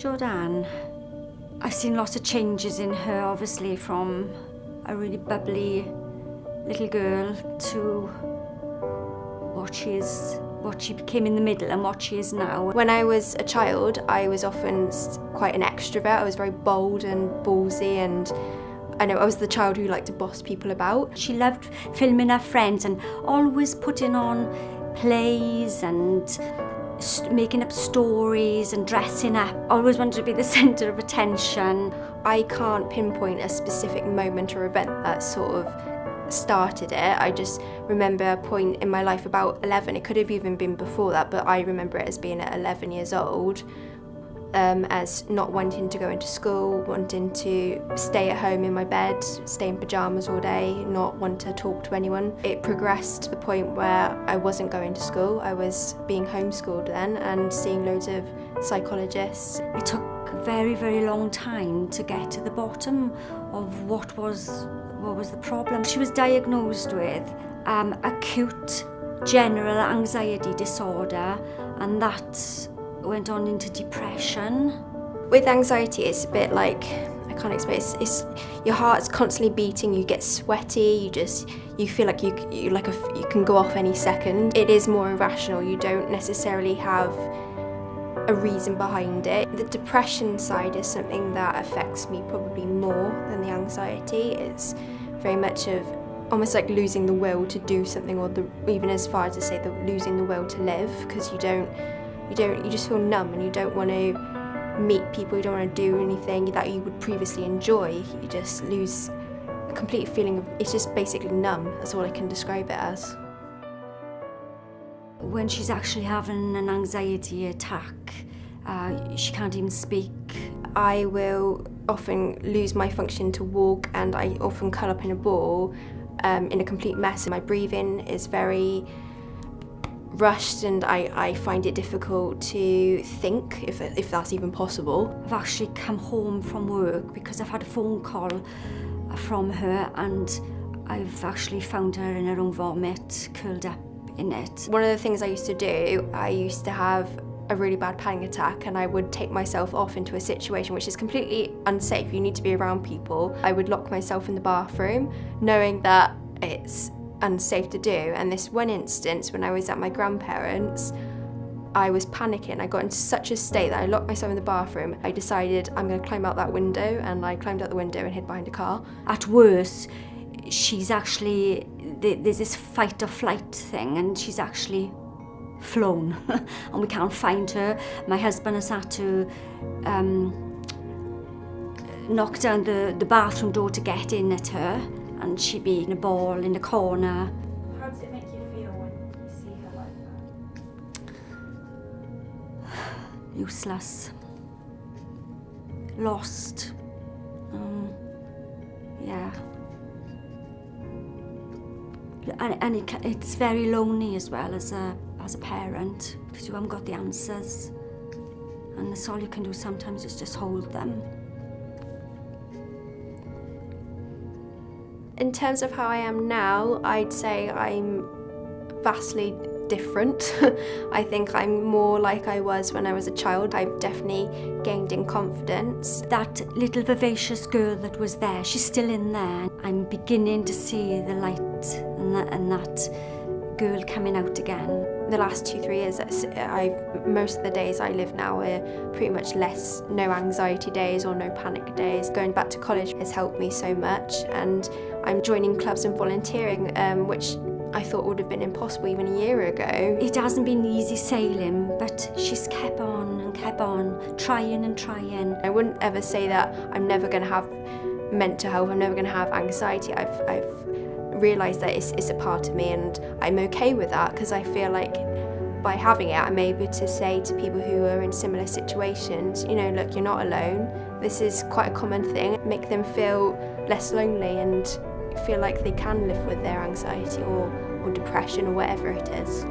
Jordanne, I've seen lots of changes in her, obviously, from a really bubbly little girl to what she became in the middle and what she is now. When I was a child, I was often quite an extrovert. I was very bold and ballsy, and I was the child who liked to boss people about. She loved filming her friends and always putting on plays and making up stories and dressing up. Always wanted to be the centre of attention. I can't pinpoint a specific moment or event that sort of started it. I just remember a point in my life about 11. It could have even been before that, but I remember it as being at 11 years old, as not wanting to go into school, wanting to stay at home in my bed, stay in pyjamas all day, not want to talk to anyone. It progressed to the point where I wasn't going to school. I was being homeschooled then and seeing loads of psychologists. It took a very, very long time to get to the bottom of what was the problem. She was diagnosed with acute general anxiety disorder, and that went on into depression. With anxiety, it's a bit like, I can't explain, it's your heart's constantly beating, you get sweaty, you feel like you can go off any second. It is more irrational, you don't necessarily have a reason behind it. The depression side is something that affects me probably more than the anxiety. It's very much of almost like losing the will to do something, or even as far as to say losing the will to live, because you just feel numb and you don't want to meet people, you don't want to do anything that you would previously enjoy. You just lose a complete feeling of, it's just basically numb. That's all I can describe it as. When she's actually having an anxiety attack, she can't even speak. I will often lose my function to walk, and I often curl up in a ball in a complete mess. My breathing is very rushed, and I find it difficult to think, if that's even possible. I've actually come home from work because I've had a phone call from her, and I've actually found her in her own vomit, curled up in it. One of the things I used to do, I used to have a really bad panic attack, and I would take myself off into a situation which is completely unsafe. You need to be around people. I would lock myself in the bathroom, knowing that it's unsafe to do. And this one instance, when I was at my grandparents', I was panicking. I got into such a state that I locked myself in the bathroom. I decided I'm going to climb out that window, and I climbed out the window and hid behind a car. At worst, she's actually, there's this fight or flight thing, and she's actually flown and we can't find her. My husband has had to knock down the bathroom door to get in at her, and she'd be in a ball in the corner. How does it make you feel when you see her like that? Useless. Lost. Yeah. And it's very lonely as well as a parent, because you haven't got the answers, and that's all you can do sometimes is just hold them. In terms of how I am now, I'd say I'm vastly different. I think I'm more like I was when I was a child. I've definitely gained in confidence. That little vivacious girl that was there, she's still in there. I'm beginning to see the light and that girl coming out again. The last 2-3 years, most of the days I live now are pretty much no anxiety days or no panic days. Going back to college has helped me so much, and I'm joining clubs and volunteering, which I thought would have been impossible even a year ago. It hasn't been easy sailing, but she's kept on and kept on, trying and trying. I wouldn't ever say that I'm never going to have mental health, I'm never going to have anxiety. I've realised that it's a part of me, and I'm okay with that, because I feel like by having it, I'm able to say to people who are in similar situations, you know, look, you're not alone. This is quite a common thing. Make them feel less lonely and feel like they can live with their anxiety or depression or whatever it is.